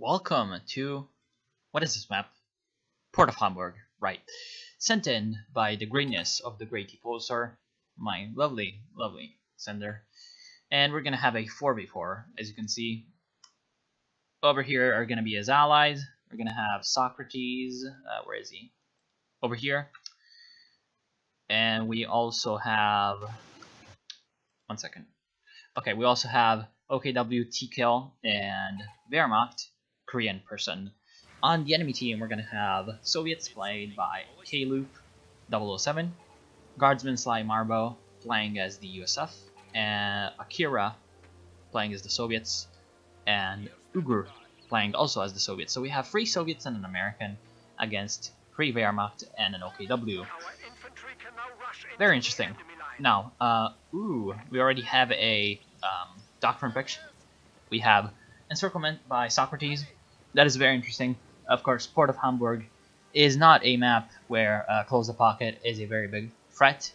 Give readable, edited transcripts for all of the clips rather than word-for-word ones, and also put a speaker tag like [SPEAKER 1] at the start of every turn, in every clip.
[SPEAKER 1] Welcome to, what is this map? Port of Hamburg, right. Sent in by the greatness of the great Pulsar, my lovely sender. And we're going to have a 4v4, as you can see. Over here are going to be his allies. We're going to have Socrates, where is he? Over here. And we also have, one second. Okay, we also have OKW, TKIL, and Wehrmacht, Korean person. On the enemy team, we're going to have Soviets played by K-Loop 007, Guardsman Sly Marbo playing as the USF, and Akira playing as the Soviets, and Ugur playing also as the Soviets. So we have 3 Soviets and an American against 3 Wehrmacht and an OKW. Very interesting. Now, we already have a doctrine pick. We have Encirclement by Socrates. That is very interesting. Of course, Port of Hamburg is not a map where Close the Pocket is a very big threat,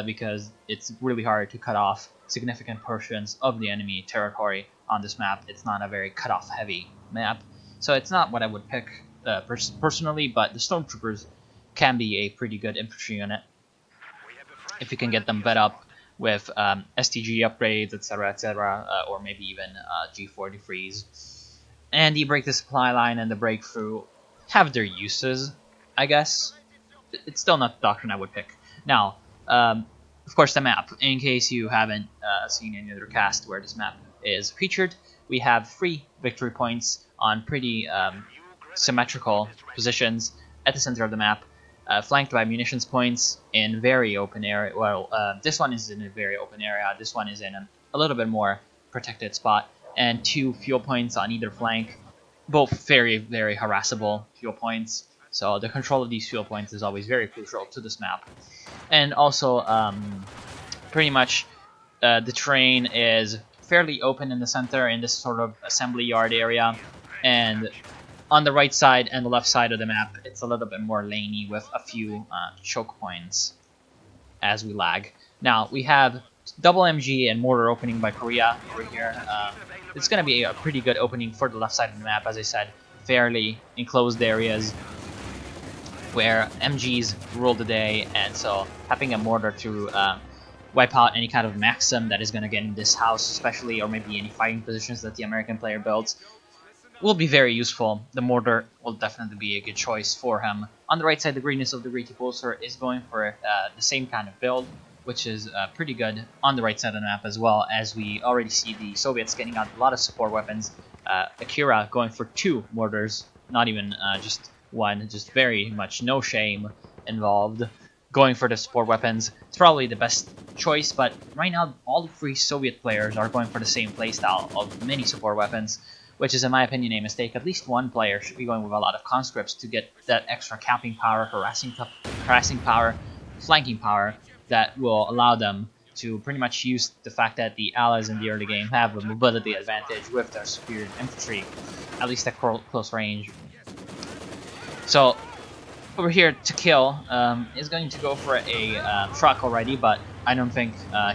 [SPEAKER 1] because it's really hard to cut off significant portions of the enemy territory on this map. It's not a very cut-off heavy map, so it's not what I would pick personally, but the Stormtroopers can be a pretty good infantry unit if you can get them fed up with STG upgrades, etc., or maybe even G43s. And the break the supply line and the breakthrough have their uses, I guess. It's still not the doctrine I would pick. Now, of course, the map. In case you haven't seen any other cast where this map is featured, we have 3 victory points on pretty symmetrical positions at the center of the map, flanked by munitions points in very open area. Well, this one is in a very open area. This one is in a little bit more protected spot. And 2 fuel points on either flank, both very harassable fuel points. So the control of these fuel points is always very crucial to this map. And also, pretty much the terrain is fairly open in the center in this sort of assembly yard area. And on the right side and the left side of the map, it's a little bit more laney with a few choke points as we lag. Now, we have double MG and mortar opening by Korea over here. It's going to be a pretty good opening for the left side of the map, as I said, fairly enclosed areas where MGs rule the day, and so having a mortar to wipe out any kind of maxim that is going to get in this house especially, or maybe any fighting positions that the American player builds, will be very useful. The mortar will definitely be a good choice for him. On the right side, the greatness of the Great Pulsar is going for the same kind of build, which is pretty good on the right side of the map, as well as we already see the Soviets getting out a lot of support weapons. Akira going for 2 mortars, not even just 1, just very much no shame involved. Going for the support weapons, it's probably the best choice, but right now all the 3 Soviet players are going for the same playstyle of many support weapons, which is in my opinion a mistake. At least one player should be going with a lot of conscripts to get that extra capping power, harassing power, flanking power, that will allow them to pretty much use the fact that the allies in the early game have a mobility advantage with their superior infantry, at least at close range. So over here, TKIL is going to go for a truck already, but I don't think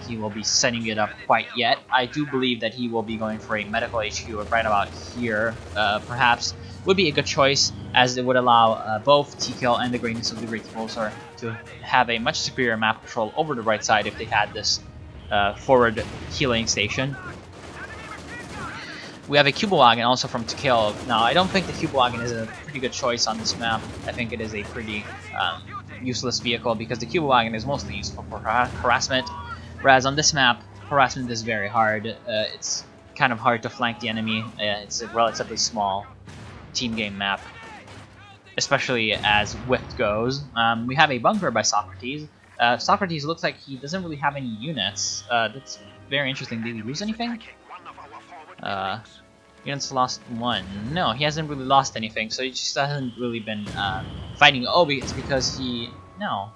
[SPEAKER 1] he will be setting it up quite yet. I do believe that he will be going for a medical HQ right about here, perhaps. Would be a good choice, as it would allow both TKIL and the greatness of the Great Pulsar to have a much superior map control over the right side if they had this forward healing station. We have a Kugelwagen also from TKIL. Now, I don't think the Kugelwagen is a pretty good choice on this map. I think it is a pretty useless vehicle, because the Kugelwagen is mostly useful for harassment, whereas on this map, harassment is very hard. It's kind of hard to flank the enemy. It's a relatively small team game map, especially as width goes. We have a bunker by Socrates. Socrates looks like he doesn't really have any units. That's very interesting. Did he lose anything? Units lost 1. No, he hasn't really lost anything, so he just hasn't really been fighting. Oh, it's because he... No.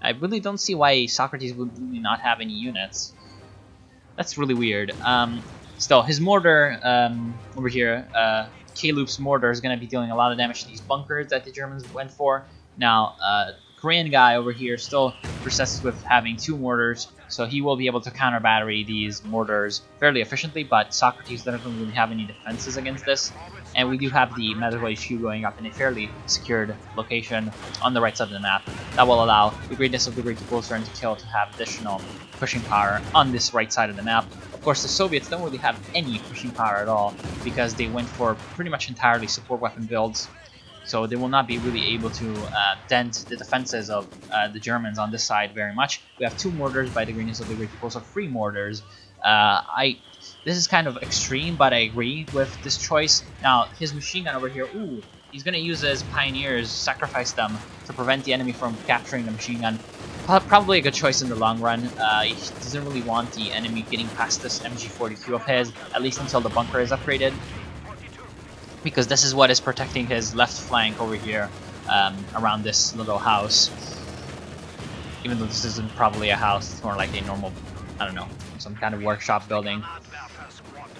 [SPEAKER 1] I really don't see why Socrates would really not have any units. That's really weird. Still, his mortar over here, K-Loop's mortar is going to be dealing a lot of damage to these bunkers that the Germans went for. Now, Korean guy over here still persists with having 2 mortars, so he will be able to counter battery these mortars fairly efficiently, but Socrates doesn't really have any defenses against this. and we do have the medical HQ going up in a fairly secured location on the right side of the map. That will allow the greatness of the Great Repulsor and Kill to have additional pushing power on this right side of the map. Of course, the Soviets don't really have any pushing power at all because they went for pretty much entirely support weapon builds. So they will not be really able to dent the defenses of the Germans on this side very much. We have 2 mortars by the greatness of the Great Repulsor, 3 mortars. This is kind of extreme, but I agree with this choice. Now, his machine gun over here, ooh, he's going to use his Pioneers, sacrifice them to prevent the enemy from capturing the machine gun. Probably a good choice in the long run. He doesn't really want the enemy getting past this MG42 of his, at least until the bunker is upgraded, because this is what is protecting his left flank over here around this little house. Even though this isn't probably a house, it's more like a normal, I don't know, some kind of workshop building.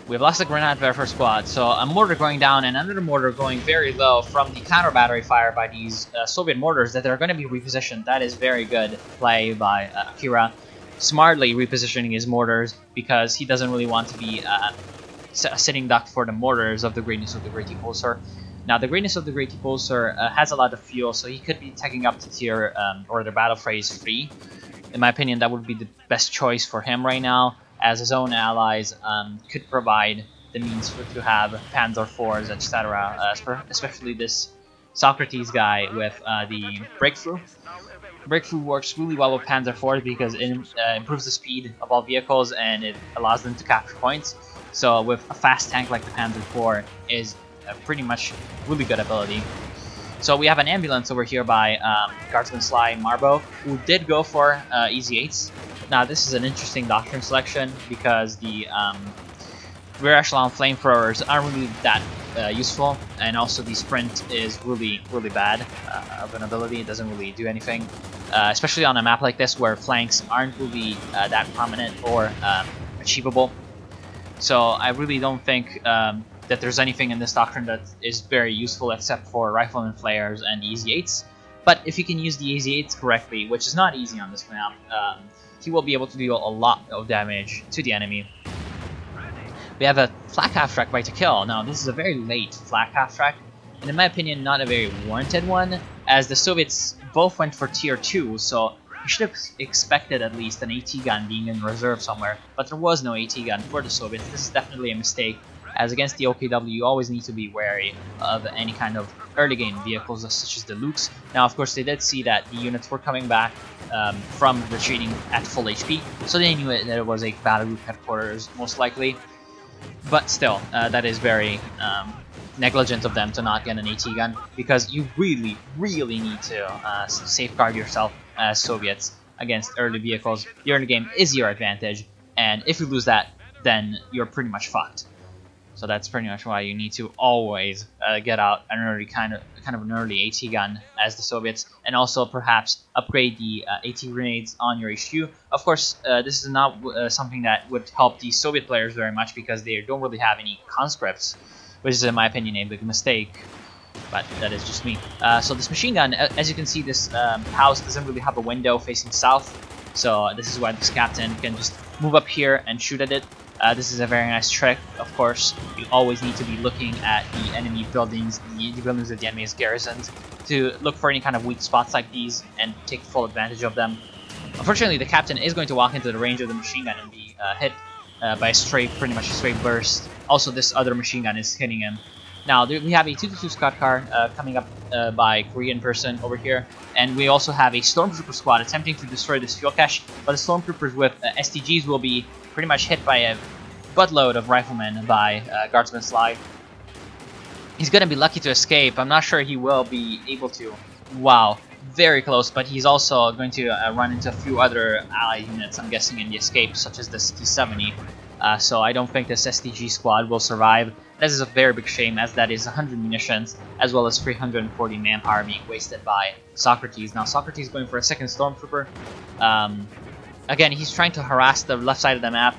[SPEAKER 1] We've lost the Grenade Werfer squad, so a mortar going down and another mortar going very low from the counter battery fire by these Soviet mortars that they're going to be repositioned. That is very good play by Akira, smartly repositioning his mortars because he doesn't really want to be a sitting duck for the mortars of the greatness of the Great Repulsor. Now, the greatness of the Great Repulsor has a lot of fuel, so he could be taking up to tier or the battle phrase 3. In my opinion, that would be the best choice for him right now, as his own allies could provide the means to have Panzer IVs, etc. Especially this Socrates guy with the Breakthrough. Breakthrough works really well with Panzer IVs because it improves the speed of all vehicles and it allows them to capture points. So with a fast tank like the Panzer IV is a pretty much really good ability. So we have an ambulance over here by Guardsman Sly Marbo, who did go for Easy 8s. Now this is an interesting doctrine selection because the rear echelon flamethrowers aren't really that useful, and also the sprint is really bad of an ability. It doesn't really do anything, especially on a map like this where flanks aren't really that prominent or achievable. So I really don't think that there's anything in this doctrine that is very useful except for rifleman flares and Easy 8s. But if you can use the Easy 8s correctly, which is not easy on this map, he will be able to deal a lot of damage to the enemy. We have a flak half-track by to kill. Now, this is a very late flak half-track, and in my opinion, not a very warranted one, as the Soviets both went for tier 2, so you should have expected at least an AT gun being in reserve somewhere, but there was no AT gun for the Soviets. This is definitely a mistake, as against the OKW, you always need to be wary of any kind of early game vehicles such as the Lukes. Now, of course, they did see that the units were coming back from retreating at full HP, so they knew that it was a battle group headquarters, most likely. But still, that is very negligent of them to not get an AT gun, because you really need to safeguard yourself as Soviets against early vehicles. The early game is your advantage, and if you lose that, then you're pretty much fucked. So that's pretty much why you need to always get out an early kind of an early AT gun as the Soviets, and also perhaps upgrade the AT grenades on your HQ. Of course, this is not something that would help the Soviet players very much because they don't really have any conscripts, which is in my opinion a big mistake. But that is just me. So this machine gun, as you can see, this house doesn't really have a window facing south, so this is why this captain can just move up here and shoot at it. This is a very nice trick. Of course, you always need to be looking at the enemy buildings, the buildings of the enemy's garrisons, to look for any kind of weak spots like these and take full advantage of them. Unfortunately, the captain is going to walk into the range of the machine gun and be hit by a pretty much a straight burst. Also, this other machine gun is hitting him. Now, we have a 222 Scott car coming up by Korean person over here, and we also have a Stormtrooper squad attempting to destroy this fuel cache, but the Stormtroopers with STGs will be pretty much hit by a buttload of riflemen by Guardsman Sly. He's going to be lucky to escape. I'm not sure he will be able to. Wow, very close, but he's also going to run into a few other allied units, I'm guessing, in the escape, such as this T-70. So I don't think this STG squad will survive. This is a very big shame, as that is 100 munitions, as well as 340 manpower being wasted by Socrates. Now, Socrates going for a second Stormtrooper. Again, he's trying to harass the left side of the map.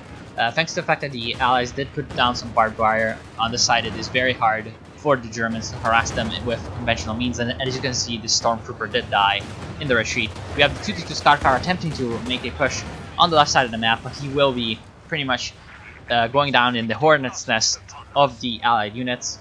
[SPEAKER 1] Thanks to the fact that the Allies did put down some barbed wire on the side, it is very hard for the Germans to harass them with conventional means. And as you can see, the Stormtrooper did die in the retreat. We have the 222 Scout car attempting to make a push on the left side of the map, but he will be pretty much going down in the hornet's nest of the Allied units.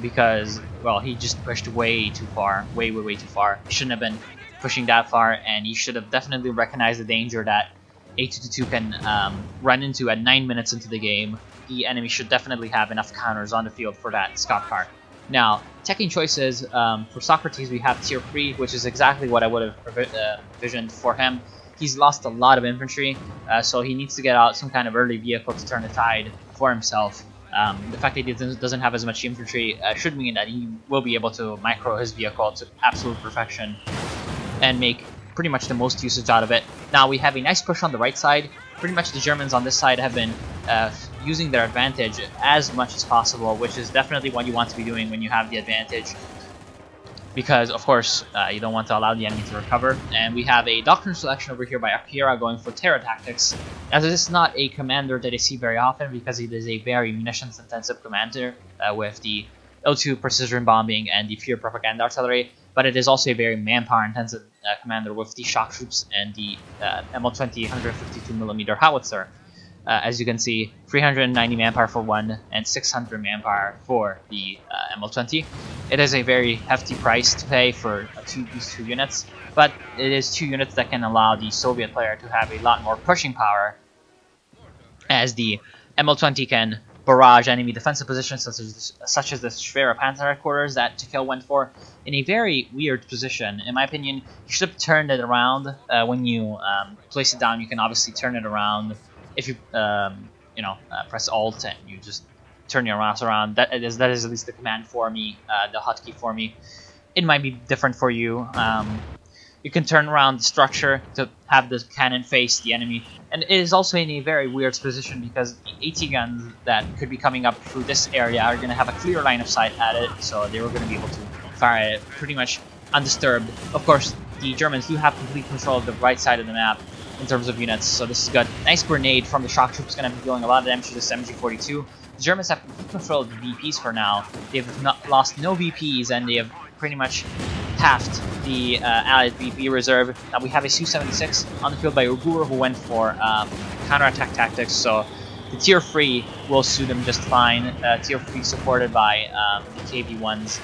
[SPEAKER 1] because, well, he just pushed way too far, way too far. He shouldn't have been pushing that far, and he should have definitely recognized the danger that A222 can run into at 9 minutes into the game. The enemy should definitely have enough counters on the field for that scout car. Now, teching choices, for Socrates we have tier 3, which is exactly what I would have envisioned for him. He's lost a lot of infantry, so he needs to get out some kind of early vehicle to turn the tide for himself. The fact that he doesn't have as much infantry should mean that he will be able to micro his vehicle to absolute perfection and make pretty much the most usage out of it. Now we have a nice push on the right side. Pretty much the Germans on this side have been using their advantage as much as possible, which is definitely what you want to be doing when you have the advantage, because of course you don't want to allow the enemy to recover. And we have a doctrine selection over here by Akira going for terror tactics, as this is not a commander that I see very often because it is a very munitions intensive commander with the O2 precision bombing and the pure propaganda artillery, but it is also a very manpower intensive commander with the shock troops and the ML20 152mm howitzer. As you can see, 390 manpower for one and 600 manpower for the ML20. It is a very hefty price to pay for these two units, but it is two units that can allow the Soviet player to have a lot more pushing power, as the ML20 can barrage enemy defensive positions such as the Schwere Panzer headquarters that To Kill went for in a very weird position. In my opinion, you should have turned it around. When you place it down, you can obviously turn it around if you press Alt and you just turn your mouse around. That is at least the command for me, the hotkey for me. It might be different for you. You can turn around the structure to have the cannon face the enemy, and it is also in a very weird position because the AT guns that could be coming up through this area are going to have a clear line of sight at it, so they were going to be able to fire at it pretty much undisturbed. Of course, the Germans do have complete control of the right side of the map in terms of units, so this is good. Nice grenade from the shock troops, going to be dealing a lot of damage to this MG42. The Germans have complete control of the VPs for now. They've lost no VPs, and they have pretty much halved the Allied VP reserve. Now we have a Su-76 on the field by Ugur, who went for counterattack tactics, so the tier 3 will suit him just fine. Tier 3 supported by the KV-1s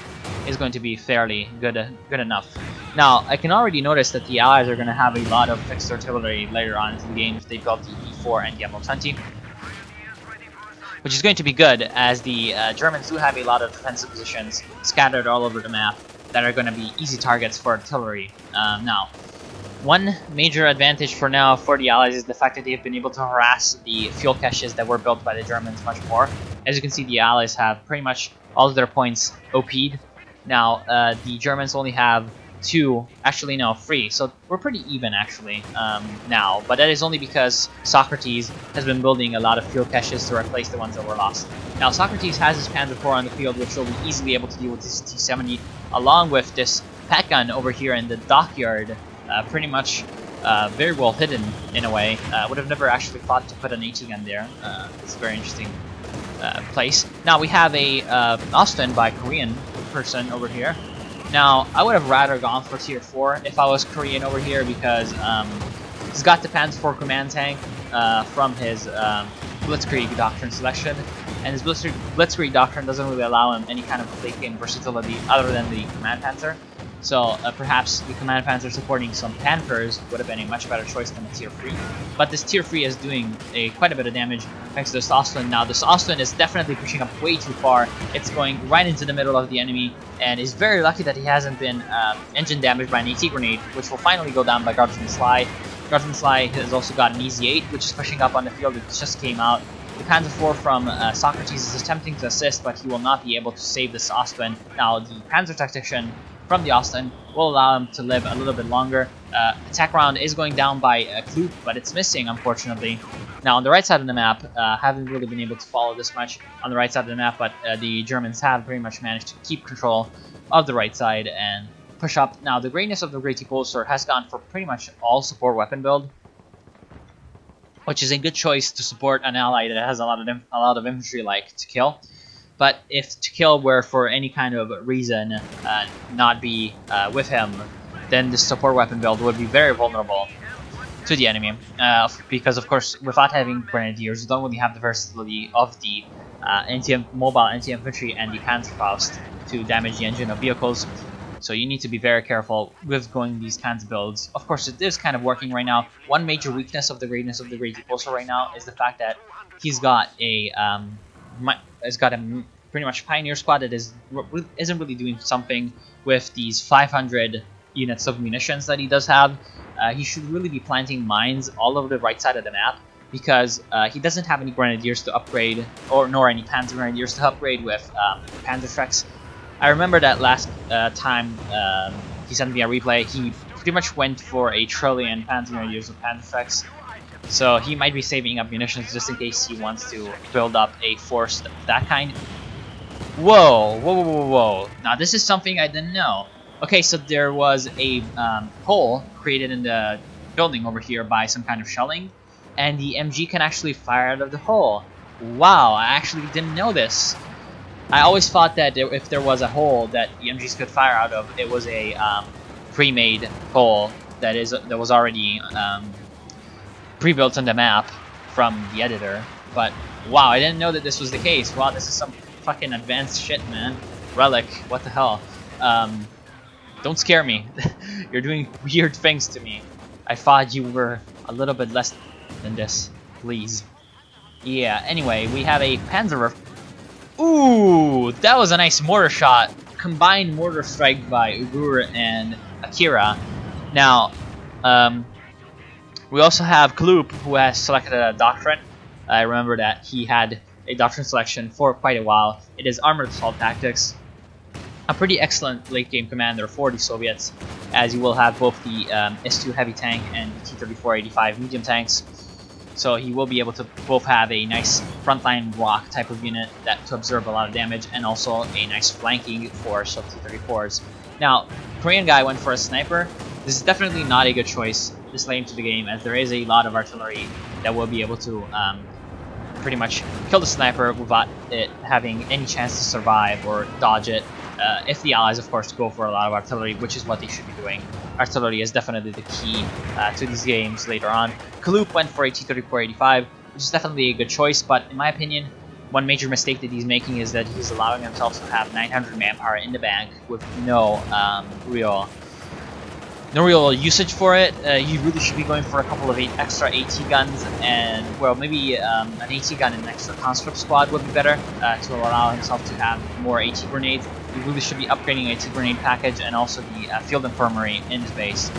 [SPEAKER 1] is going to be fairly good enough. Now, I can already notice that the Allies are going to have a lot of fixed artillery later on into the game if they build the E4 and the ML20, which is going to be good, as the Germans do have a lot of defensive positions scattered all over the map that are going to be easy targets for artillery. Now, one major advantage for now for the Allies is the fact that they have been able to harass the fuel caches that were built by the Germans much more. As you can see, the Allies have pretty much all of their points OP'd. Now, the Germans only have 2, actually no, 3, so we're pretty even actually now, but that is only because Socrates has been building a lot of fuel caches to replace the ones that were lost. Now, Socrates has his Panzer IV on the field, which will be easily able to deal with this T-70, along with this Pat gun over here in the dockyard, pretty much very well hidden in a way. Would have never actually thought to put an AT gun there. It's a very interesting place. Now we have a Austin by Korean person over here. Now, I would have rather gone for tier 4 if I was Korean over here, because he's got the Panzer IV command tank from his Blitzkrieg doctrine selection, and his Blitzkrieg doctrine doesn't really allow him any kind of late game versatility other than the command panzer. So perhaps the command panzer supporting some Panthers would have been a much better choice than a tier 3. But this tier 3 is doing quite a bit of damage thanks to this Austin. Now this Austin is definitely pushing up way too far. It's going right into the middle of the enemy, and is very lucky that he hasn't been engine damaged by an AT grenade, which will finally go down by Guardsman Sly. Guardsman Sly has also got an Easy 8, which is pushing up on the field. It just came out. The Panzer IV from Socrates is attempting to assist, but he will not be able to save this Austin. Now the Panzer Tactician from the Austin will allow him to live a little bit longer. Attack round is going down by Kloop, but it's missing, unfortunately. Now, on the right side of the map, haven't really been able to follow this much on the right side of the map, but the Germans have pretty much managed to keep control of the right side and push up. Now, the greatness of the Great Pulsar has gone for pretty much all support weapon build, which is a good choice to support an ally that has a lot of infantry like To Kill. But if To Kill were for any kind of reason not be with him, then the support weapon build would be very vulnerable to the enemy. Because of course, without having Grenadiers, you don't really have the versatility of the mobile anti-infantry and the Panzerfaust to damage the engine of vehicles. So you need to be very careful with going these kinds of builds. Of course, it is kind of working right now. One major weakness of the Greatness of the Great Depulsor right now is the fact that he's got a pretty much Pioneer squad that isn't really doing something with these 500 units of munitions that he does have. He should really be planting mines all over the right side of the map, because he doesn't have any grenadiers to upgrade, nor any panzer grenadiers to upgrade with Panzerschrecks. I remember that last time he sent me a replay, he pretty much went for a trillion panzer grenadiers with Panzerschrecks. So he might be saving up munitions just in case he wants to build up a force of that kind. Whoa, whoa, whoa, whoa, whoa. Now this is something I didn't know. Okay, so there was a hole created in the building over here by some kind of shelling, and the MG can actually fire out of the hole. Wow, I actually didn't know this. I always thought that if there was a hole that the MGs could fire out of, it was a pre-made hole that was already pre-built on the map from the editor. But wow, I didn't know that this was the case. Wow, this is some fucking advanced shit, man. Relic, what the hell? Don't scare me. You're doing weird things to me. I thought you were a little bit less than this, please. Yeah, anyway, we have a Panzer. Ooh, that was a nice mortar shot. Combined mortar strike by Ugur and Akira. Now, we also have Kloop, who has selected a doctrine. I remember that he had a doctrine selection for quite a while. It is Armored Assault Tactics. A pretty excellent late-game commander for the Soviets, as you will have both the S2 heavy tank and the T-34-85 medium tanks. So he will be able to both have a nice frontline rock type of unit to absorb a lot of damage, and also a nice flanking force of T-34s. Now, Korean guy went for a sniper. This is definitely not a good choice this late into the game, as there is a lot of artillery that will be able to pretty much kill the sniper without it having any chance to survive or dodge it. If the allies, of course, go for a lot of artillery, which is what they should be doing. Artillery is definitely the key to these games later on. Kloop went for a T-34-85, which is definitely a good choice, but in my opinion, one major mistake that he's making is that he's allowing himself to have 900 manpower in the bank with no real usage for it. You really should be going for a couple of extra AT guns, and, well, maybe an AT gun and an extra conscript squad would be better to allow himself to have more AT grenades. You really should be upgrading AT grenade package and also the field infirmary in his base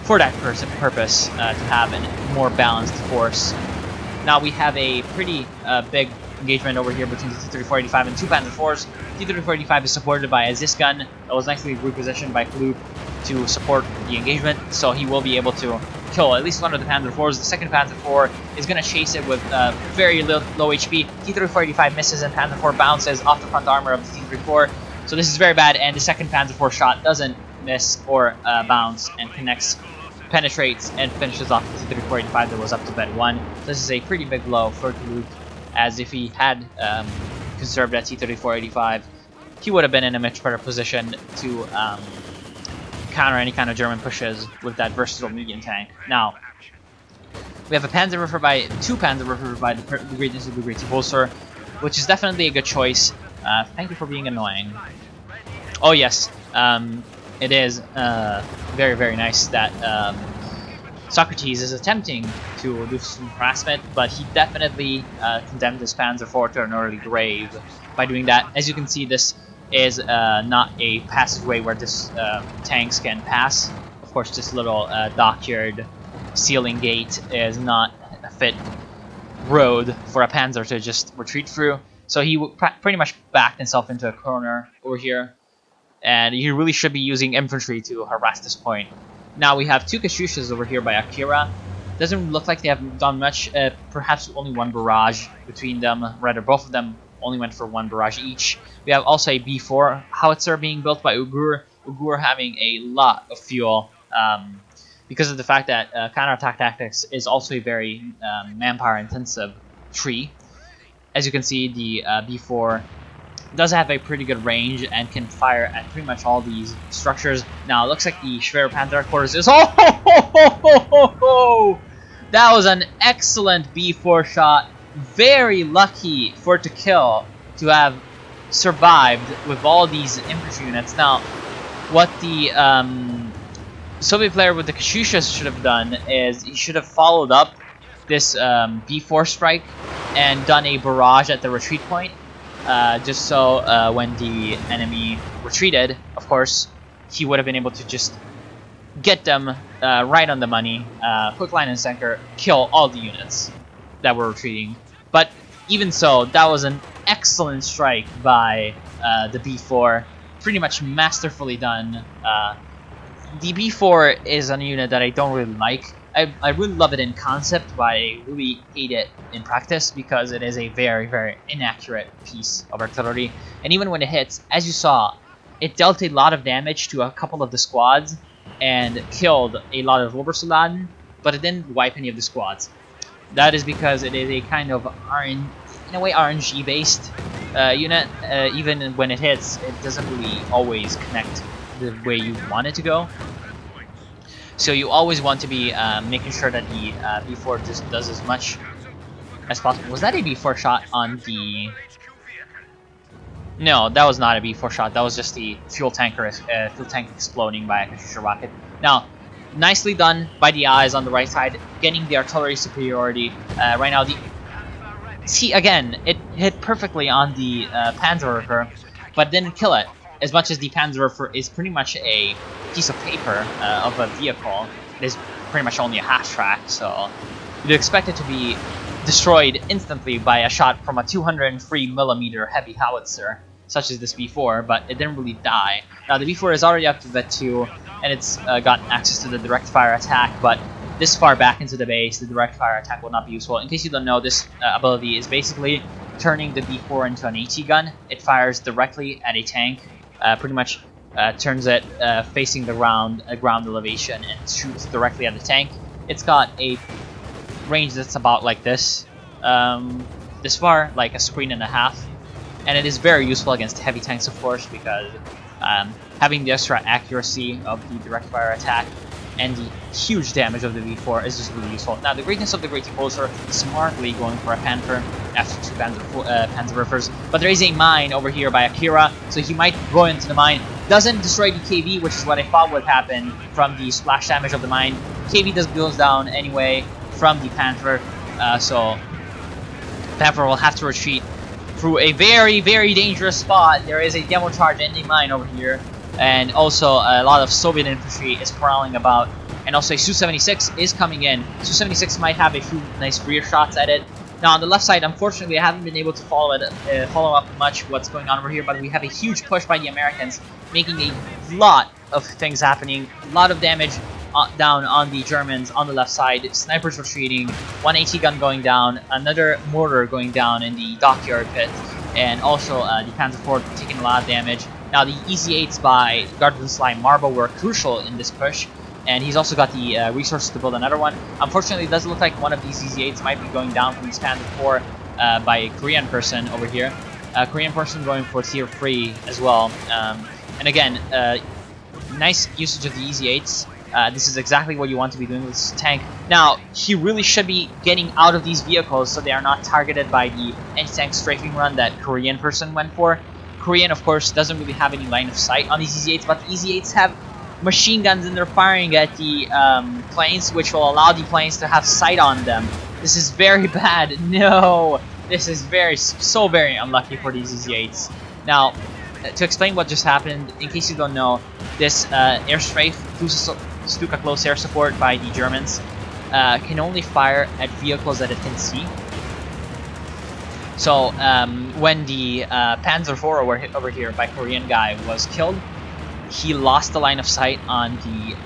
[SPEAKER 1] for that purpose, to have a more balanced force. Now we have a pretty big engagement over here between the T-34-85 and two Panzer IVs. T-34-85 is supported by a Zis gun that was nicely repositioned by Kloop to support the engagement, so he will be able to kill at least one of the Panzer IVs. The second Panzer IV is going to chase it with very low HP. T-34-85 misses and Panzer IV bounces off the front armor of the T-34, so this is very bad, and the second Panzer IV shot doesn't miss or bounce and penetrates and finishes off the T-34-85 that was up to bed 1. This is a pretty big blow for Kloop, as if he had conserved that T-34-85, he would have been in a much better position to counter any kind of German pushes with that versatile medium tank. Now, we have two Panzer Riffer by the Greatness of the Great Depulsor, which is definitely a good choice. Thank you for being annoying. Oh yes, it is very, very nice that Socrates is attempting to do some harassment, but he definitely condemned his Panzer IV to an early grave by doing that. As you can see, this is not a passageway where this tanks can pass. Of course, this little dockyard ceiling gate is not a fit road for a Panzer to just retreat through. So he pretty much backed himself into a corner over here, and he really should be using infantry to harass this point. Now we have two Katyushas over here by Akira. Doesn't look like they have done much, perhaps only one barrage between them, rather both of them only went for one barrage each. We have also a B4 howitzer being built by Ugur. Ugur having a lot of fuel because of the fact that counterattack tactics is also a very manpower intensive tree. As you can see, the B4 does have a pretty good range and can fire at pretty much all these structures. Now it looks like the Schwer Panther quarters is that was an excellent B4 shot very lucky for it to kill to have survived with all these infantry units. Now, what the Soviet player with the Katyushas should have done is he should have followed up this B4 strike and done a barrage at the retreat point, just so when the enemy retreated, of course, he would have been able to just get them right on the money, hook, line, and sinker, kill all the units that were retreating. But even so, that was an excellent strike by the B4, pretty much masterfully done. The B4 is a unit that I don't really like. I really love it in concept, but I really hate it in practice because it is a very, very inaccurate piece of artillery. And even when it hits, as you saw, it dealt a lot of damage to a couple of the squads and killed a lot of Obersoldaten, but it didn't wipe any of the squads. That is because it is a kind of in a way RNG-based unit. Even when it hits, it doesn't really always connect the way you want it to go. So you always want to be making sure that the B4 just does as much as possible. Was that a B4 shot on the... No, that was not a B4 shot. That was just the fuel tank exploding by a Katyusha rocket. Now, nicely done by the Allies on the right side, getting the artillery superiority. Right now, see, again, it hit perfectly on the Panzerwerfer, but didn't kill it. As much as the Panzerwerfer is pretty much a piece of paper of a vehicle, it is pretty much only a half track, so you'd expect it to be destroyed instantly by a shot from a 203mm heavy howitzer, such as this B4, but it didn't really die. Now, the B4 is already up to Vet 2, and it's got access to the direct fire attack, but this far back into the base, the direct fire attack will not be useful. In case you don't know, this ability is basically turning the B4 into an AT gun. It fires directly at a tank, pretty much turns it facing the ground elevation and shoots directly at the tank. It's got a range that's about like this, this far, like a screen and a half, and it is very useful against heavy tanks, of course, because having the extra accuracy of the direct fire attack and the huge damage of the V4 is just really useful. Now, the greatness of the Great Repulsor is smartly going for a Panther after two Panzerwerfers, but there is a mine over here by Akira, so he might go into the mine. Doesn't destroy the KV, which is what I thought would happen from the splash damage of the mine. KV goes down anyway from the Panther, so Panther will have to retreat through a very, very dangerous spot. There is a demo charge in the mine over here, and also a lot of Soviet infantry is prowling about, and also a Su-76 is coming in. Su-76 might have a few nice rear shots at it. Now on the left side, unfortunately, I haven't been able to follow up much what's going on over here, but we have a huge push by the Americans, making a lot of things happening, a lot of damage down on the Germans on the left side, snipers retreating, one AT gun going down, another mortar going down in the dockyard pit, and also the Panzer IV taking a lot of damage. Now the EZ-8s by Gardensly Marble were crucial in this push, and he's also got the resources to build another one. Unfortunately, it doesn't look like one of these EZ-8s might be going down from this Panzer IV by a Korean person over here. Korean person going for tier 3 as well. And again, nice usage of the EZ-8s. This is exactly what you want to be doing with this tank. Now, he really should be getting out of these vehicles so they are not targeted by the anti-tank strafing run that Korean person went for. Korean, of course, doesn't really have any line of sight on these EZ-8s, but the EZ-8s have machine guns and they're firing at the planes, which will allow the planes to have sight on them. This is very bad. No! This is so very unlucky for these EZ-8s. Now, to explain what just happened, in case you don't know, this airstrafe, Stuka close air support by the Germans, can only fire at vehicles that it can see. So when the Panzer IV over here by Korean guy was killed, he lost the line of sight on the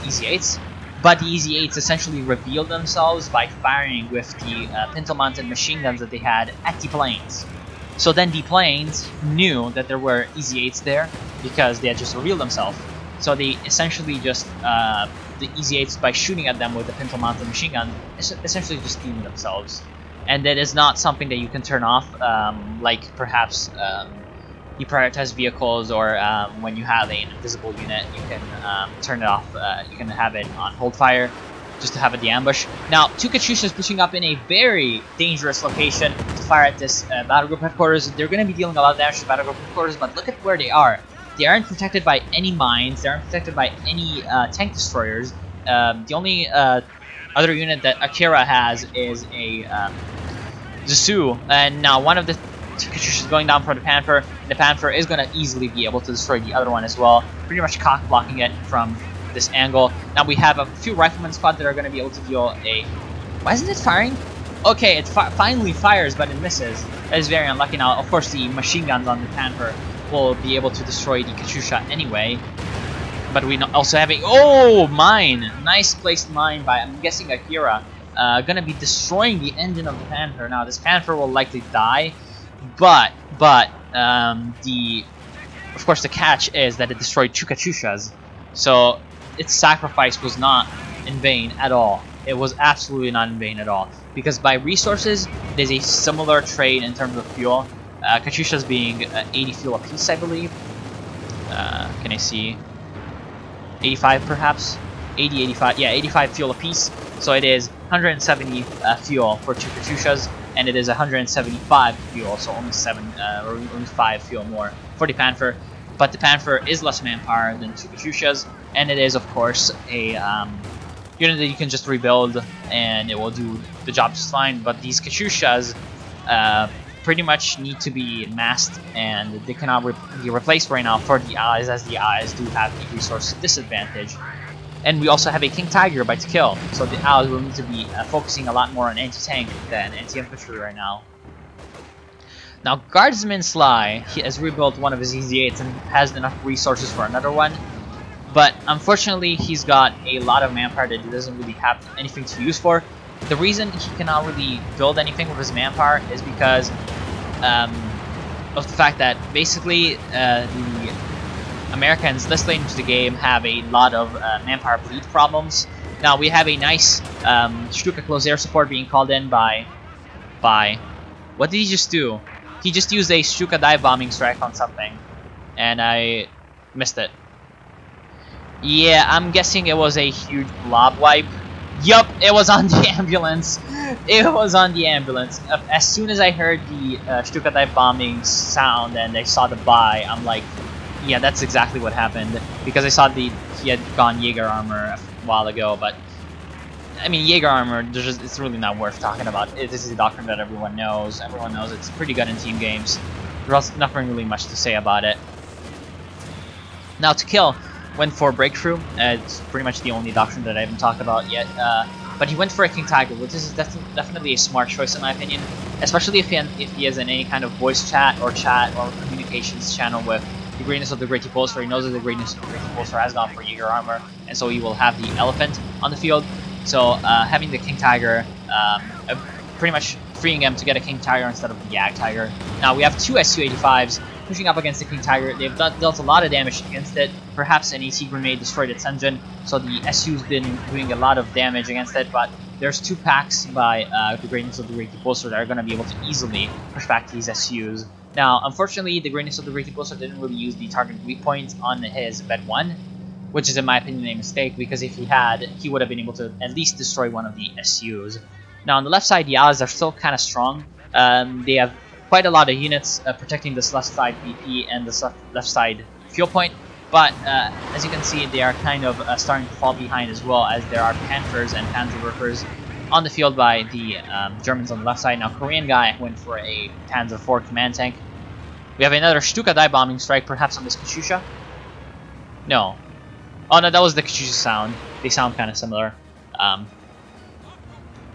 [SPEAKER 1] EZ-8s, but the EZ-8s essentially revealed themselves by firing with the pintle-mounted machine guns that they had at the planes. So then the planes knew that there were EZ-8s there because they had just revealed themselves. So they essentially just, the EZ-8s, by shooting at them with the pintle-mounted machine gun, essentially just doomed themselves. And that is not something that you can turn off, like perhaps you prioritize vehicles, or when you have an invisible unit, you can turn it off. You can have it on hold fire. just to have the ambush. Now, two Katyushas pushing up in a very dangerous location to fire at this battle group headquarters. They're going to be dealing a lot of damage to battle group headquarters, but look at where they are. They aren't protected by any mines. They aren't protected by any tank destroyers. The only other unit that Akira has is a Zissou, and now one of the Katyushas going down for the Panther. The Panther is going to easily be able to destroy the other one as well, pretty much cock blocking it from this angle. Now we have a few rifleman squad that are going to be able to deal a... Why isn't it firing? Okay, it finally fires, but it misses. That is very unlucky. Now, of course, the machine guns on the Panther will be able to destroy the Katyusha anyway. But we also have a... Oh, mine! Nice placed mine by, I'm guessing, Akira. Gonna be destroying the engine of the Panther. Now, this Panther will likely die, but of course, the catch is that it destroyed two Katyushas, so its sacrifice was not in vain at all. It was absolutely not in vain at all, because by resources, it is a similar trade in terms of fuel. Katyushas being 80 fuel apiece, I believe. Can I see? 85 perhaps? 80, 85, yeah, 85 fuel apiece. So it is 170 fuel for two Katyushas, and it is 175 fuel, so only 5 fuel more for the Panther. But the Panther is less manpower than two Katyushas, and it is, of course, a unit that you can just rebuild, and it will do the job just fine. But these Katyushas pretty much need to be masked, and they cannot be replaced right now for the Allies, as the Allies do have the resource disadvantage. And we also have a King Tiger by to kill, so the Allies will need to be focusing a lot more on anti-tank than anti-infantry right now. Now, Guardsman Sly, he has rebuilt one of his EZ8s and has enough resources for another one, but unfortunately he's got a lot of manpower that he doesn't really have anything to use for. The reason he cannot really build anything with his manpower is because of the fact that basically the Americans this late into the game have a lot of manpower bleed problems. Now we have a nice Stuka close air support being called in by... What did he just do? He just used a Stuka dive bombing strike on something, and I missed it. Yeah, I'm guessing it was a huge blob wipe. Yup, it was on the ambulance. It was on the ambulance. As soon as I heard the Stuka dive bombing sound and I saw the buy, I'm like, yeah, that's exactly what happened. Because I saw he had gone Jaeger armor a while ago, but I mean, Jaeger armor, it's really not worth talking about. This is a doctrine that everyone knows. Everyone knows it's pretty good in team games. There's nothing really much to say about it. Now, to kill went for breakthrough. It's pretty much the only doctrine that I haven't talked about yet. But he went for a King Tiger, which is definitely a smart choice in my opinion. Especially if he is in any kind of voice chat or communications channel with the Greatness of the Great Repulsor. He knows that the Greatness of the Great Repulsor has gone for Jaeger armor, and so he will have the Elephant on the field. So having the King Tiger, pretty much freeing him to get a King Tiger instead of the Yag Tiger. Now we have two Su-85s pushing up against the King Tiger. They've dealt a lot of damage against it. Perhaps an AT grenade destroyed its engine, so the SU's been doing a lot of damage against it, but there's two packs by the Greatness of the Great Repulsor that are going to be able to easily push back these SUs. Now, unfortunately, the Greatness of the Great Repulsor didn't really use the target weak point on his Bed 1, which is in my opinion a mistake, because if he had, he would have been able to at least destroy one of the SUs. Now on the left side, the Allies are still kind of strong. They have quite a lot of units protecting this left side BP and this left side fuel point, but as you can see, they are kind of starting to fall behind as well, as there are Panthers and Panzerwerfers on the field by the Germans on the left side. Now Korean guy went for a Panzer IV command tank. We have another Stuka dive bombing strike, perhaps on this Katyusha. No. Oh no, that was the Katyusha sound. They sound kind of similar.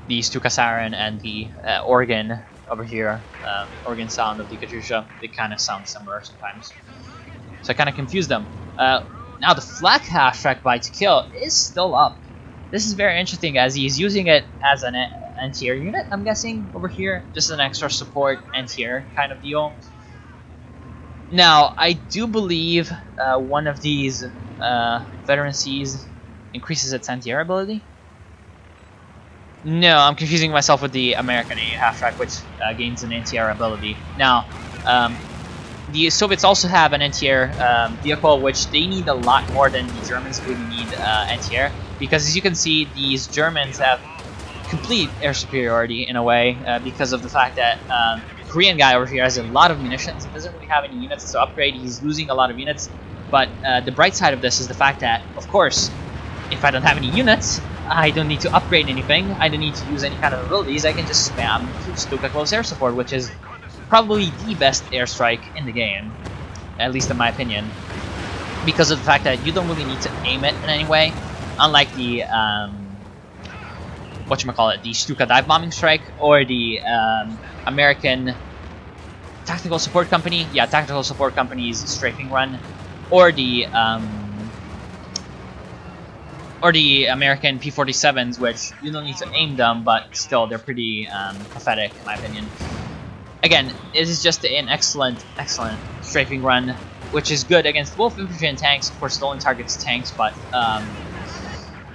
[SPEAKER 1] The Stuka Sarin and the organ over here, organ sound of the Katyusha, they kind of sound similar sometimes. So I kind of confused them. Now the flak half-track by to kill is still up. This is very interesting, as he's using it as an anti-air unit, I'm guessing, over here. Just an extra support anti-air kind of deal. Now, I do believe one of these Veteran Cs increases its anti-air ability. No, I'm confusing myself with the American A half-track, which gains an anti-air ability. Now, the Soviets also have an anti-air vehicle, which they need a lot more than the Germans really need anti-air. because as you can see, these Germans have complete air superiority in a way because of the fact that Korean guy over here has a lot of munitions. He doesn't really have any units to upgrade. He's losing a lot of units. But the bright side of this is the fact that, of course, if I don't have any units, I don't need to upgrade anything. I don't need to use any kind of abilities. I can just spam Stuka Close Air Support, which is probably the best airstrike in the game, at least in my opinion, because of the fact that you don't really need to aim it in any way, unlike the whatchamacallit, the Stuka Dive Bombing Strike or the American Tactical Support Company, yeah, Tactical Support Company's Strafing Run, or the American P-47s, which you don't need to aim them, but still they're pretty pathetic in my opinion. Again, it is just an excellent strafing run, which is good against both infantry and tanks. Of course, it only targets tanks, but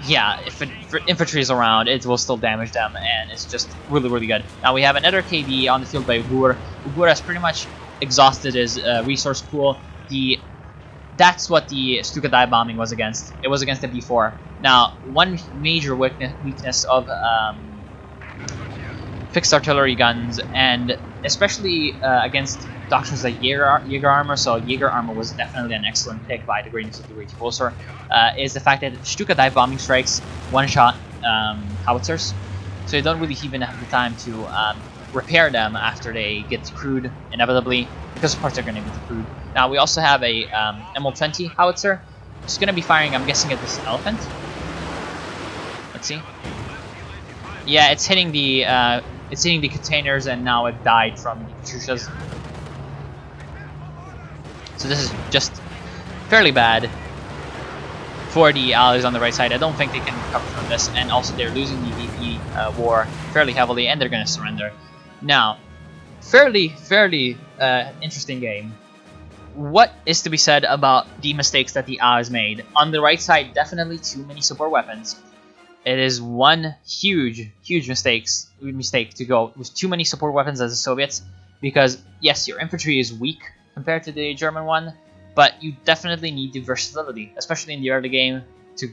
[SPEAKER 1] yeah, if infantry is around, it will still damage them, and it's just really good. Now we have another KB on the field by Ugur. Ugur has pretty much exhausted his resource pool. That's what the Stuka Dive Bombing was against. It was against the B4. Now, one major weakness of fixed artillery guns, and especially against doctrines like Jaeger Armor, so Jaeger Armor was definitely an excellent pick by the Greatness of the Great Repulsor, is the fact that Stuka Dive Bombing strikes one-shot howitzers, so you don't really even have the time to repair them after they get decrewed, inevitably, because of course they're going to be decrewed. Now we also have a ML20 howitzer. It's going to be firing, I'm guessing, at this elephant. Let's see. Yeah, it's hitting the containers, and now it died from the Katyushas. So this is just fairly bad for the allies on the right side. I don't think they can recover from this, and also they're losing the VP war fairly heavily, and they're going to surrender. Now, fairly interesting game. What is to be said about the mistakes that the allies made? On the right side, definitely too many support weapons. It is one huge mistake to go with too many support weapons as the Soviets, because yes, your infantry is weak compared to the German one, but you definitely need the versatility, especially in the early game, to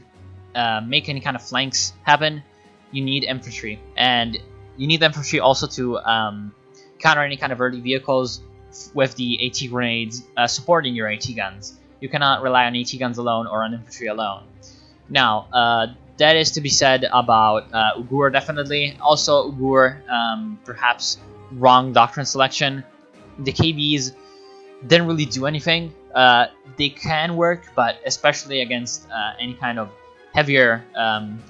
[SPEAKER 1] make any kind of flanks happen. You need infantry, and you need infantry also to counter any kind of early vehicles with the AT grenades supporting your AT guns. You cannot rely on AT guns alone or on infantry alone. Now, that is to be said about Ugur, definitely. Also, Ugur, perhaps wrong doctrine selection. The KBs didn't really do anything. They can work, but especially against any kind of heavier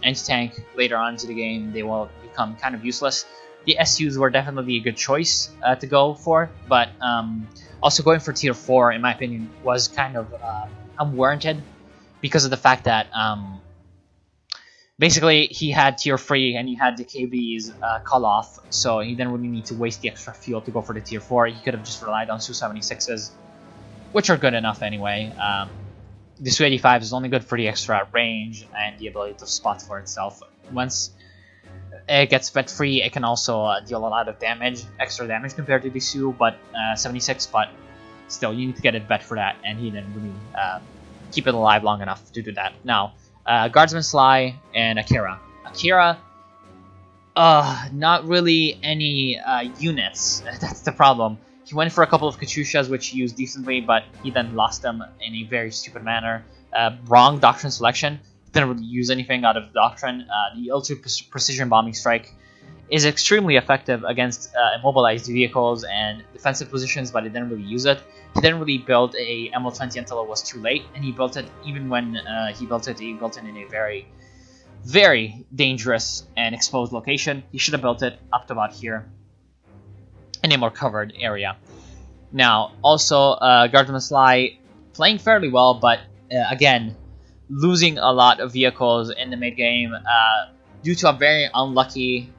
[SPEAKER 1] anti-tank later on into the game, they will become kind of useless. The SUs were definitely a good choice to go for, but also going for tier 4, in my opinion, was kind of unwarranted because of the fact that basically he had tier 3 and he had the KBs call off, so he didn't really need to waste the extra fuel to go for the tier 4. He could have just relied on Su-76s, which are good enough anyway. The Su-85 is only good for the extra range and the ability to spot for itself. Once it gets vet free, it can also deal a lot of damage, extra damage compared to the Su, but 76. But still, you need to get it vet for that, and he didn't really keep it alive long enough to do that. Now, Guardsman Sly and Akira. Akira, not really any units. That's the problem. He went for a couple of Katyushas, which he used decently, but he then lost them in a very stupid manner. Wrong doctrine selection. Didn't really use anything out of the doctrine. The Ultra Precision Bombing Strike is extremely effective against immobilized vehicles and defensive positions, but he didn't really use it. He didn't really build a ML20 until it was too late, and he built it even when he built it in a very dangerous and exposed location. He should have built it up to about here in a more covered area. Now, also, Guardsman Sly playing fairly well, but again, losing a lot of vehicles in the mid-game due to a very unlucky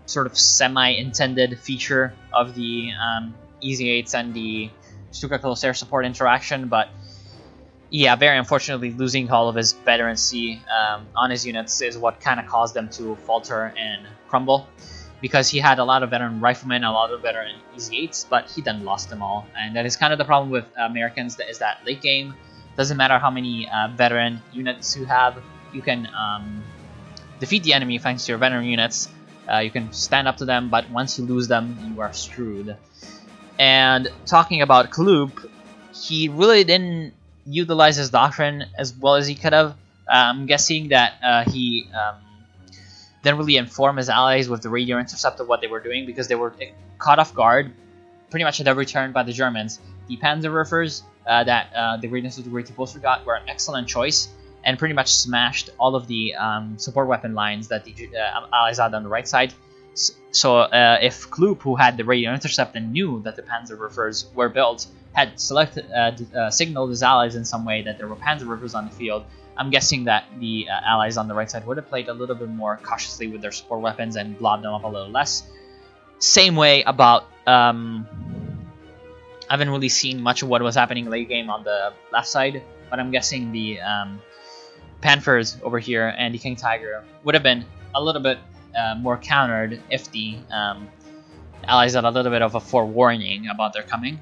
[SPEAKER 1] sort of semi-intended feature of the Easy 8s and the Stuka Close Air Support interaction, but yeah, very unfortunately, losing all of his veterancy on his units is what kind of caused them to falter and crumble, because he had a lot of veteran riflemen, a lot of veteran Easy 8s, but he then lost them all, and that is kind of the problem with Americans, is that late game, doesn't matter how many veteran units you have, you can defeat the enemy thanks to your veteran units. You can stand up to them, but once you lose them, you are screwed. And talking about Kloop, he really didn't utilize his doctrine as well as he could have. I'm guessing that he didn't really inform his allies with the radio intercept of what they were doing, because they were caught off guard pretty much at every turn by the Germans. The Panzerwerfers that the Greatness of the Great Repulsor got were an excellent choice, and pretty much smashed all of the support weapon lines that the allies had on the right side. So if Kloop, who had the radio intercept and knew that the Panzerwerfers were built, had signaled his allies in some way that there were Panzerwerfers on the field, I'm guessing that the allies on the right side would have played a little bit more cautiously with their support weapons and blobbed them up a little less. Same way about... I haven't really seen much of what was happening late game on the left side, but I'm guessing the Panthers over here and the King Tiger would have been a little bit more countered if the allies had a little bit of a forewarning about their coming.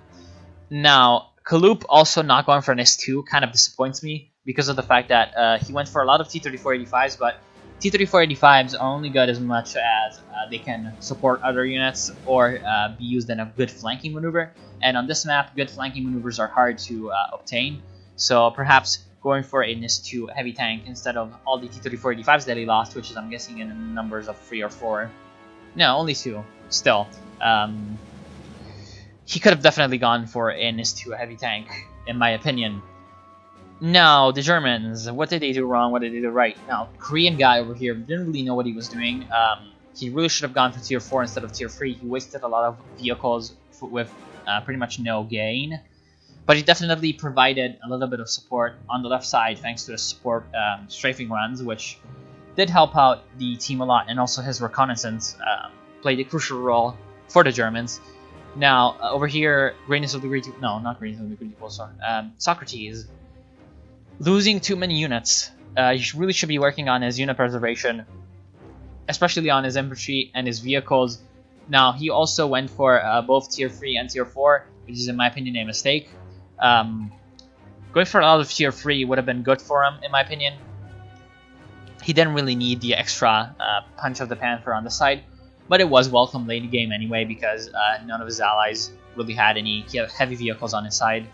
[SPEAKER 1] Now, Kloop also not going for an S2 kind of disappoints me, because of the fact that he went for a lot of T-3485s, but T-3485s are only good as much as they can support other units or be used in a good flanking maneuver. And on this map, good flanking maneuvers are hard to obtain. So perhaps going for a NIS-2 heavy tank instead of all the T-3485s that he lost, which is, I'm guessing, in numbers of 3 or 4. No, only 2. Still. He could have definitely gone for a NIS-2 heavy tank, in my opinion. Now, the Germans, what did they do wrong? What did they do right? Now, Korean guy over here didn't really know what he was doing. He really should have gone for tier 4 instead of tier 3. He wasted a lot of vehicles with pretty much no gain. But he definitely provided a little bit of support on the left side thanks to his support strafing runs, which did help out the team a lot. And also his reconnaissance played a crucial role for the Germans. Now, over here, Greatness of the Great... No, not Greatness of the Great Repulsor. Socrates. Losing too many units. He really should be working on his unit preservation, especially on his infantry and his vehicles. Now, he also went for both tier 3 and tier 4, which is, in my opinion, a mistake. Going for a lot of tier 3 would have been good for him, in my opinion. He didn't really need the extra punch of the Panther on the side, but it was welcome late in the game anyway, because none of his allies really had any heavy vehicles on his side.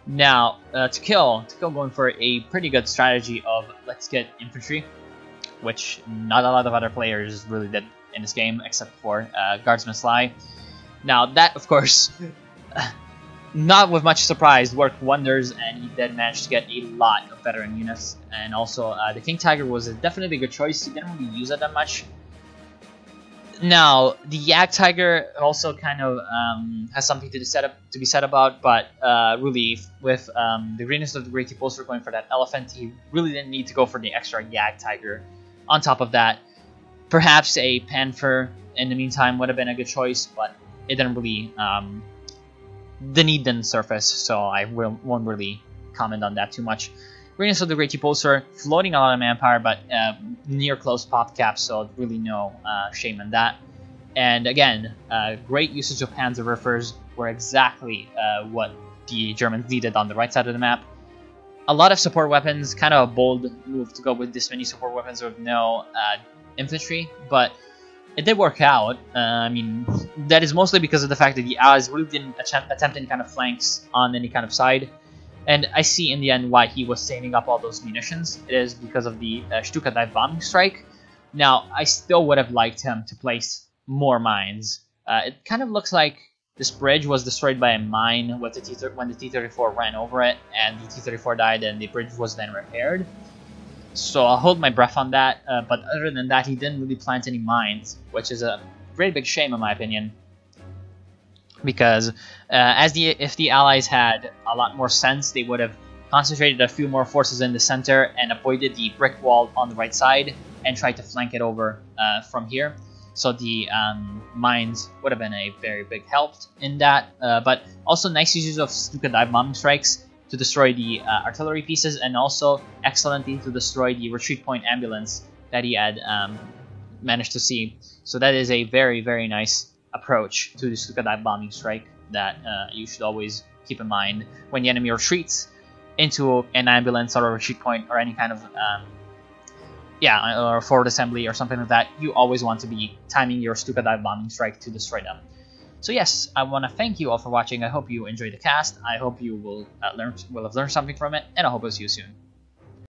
[SPEAKER 1] Now, to kill going for a pretty good strategy of let's get infantry, which not a lot of other players really did in this game, except for Guardsman Sly. Now, that, of course, not with much surprise, worked wonders, and he did manage to get a lot of veteran units. And also, the King Tiger was definitely a good choice. He didn't really use it that much. Now, the Yak Tiger also kind of has something to be said about, but really, with the Greatness of the Great Repulsor going for that elephant, he really didn't need to go for the extra Yak Tiger. On top of that, perhaps a Panther in the meantime would have been a good choice, but it didn't really, the need didn't surface, so I won't really comment on that too much. Greatness of the Great Repulsor, floating a lot of manpower, but near close pop cap, so really no shame in that. And again, great usage of Panzerwerfers were exactly what the Germans needed on the right side of the map. A lot of support weapons, kind of a bold move to go with this many support weapons with no infantry, but it did work out. I mean, that is mostly because of the fact that the Allies really didn't attempt any kind of flanks on any kind of side. And I see in the end why he was saving up all those munitions. It is because of the Stuka dive bombing strike. Now, I still would have liked him to place more mines. It kind of looks like this bridge was destroyed by a mine with when the T-34 ran over it, and the T-34 died, and the bridge was then repaired. So I'll hold my breath on that. But other than that, he didn't really plant any mines, which is a very big shame in my opinion. Because if the Allies had a lot more sense, they would have concentrated a few more forces in the center and avoided the brick wall on the right side and tried to flank it over from here. So the mines would have been a very big help in that. But also nice use of Stuka dive bombing strikes to destroy the artillery pieces, and also excellently to destroy the retreat point ambulance that he had managed to see. So that is a very, very nice approach to the Stuka dive bombing strike that you should always keep in mind when the enemy retreats into an ambulance or a retreat point or any kind of yeah, or forward assembly or something like that, you always want to be timing your stupid dive bombing strike to destroy them. So yes, I want to thank you all for watching. I hope you enjoyed the cast. I hope you will have learned something from it, and I hope I'll see you soon.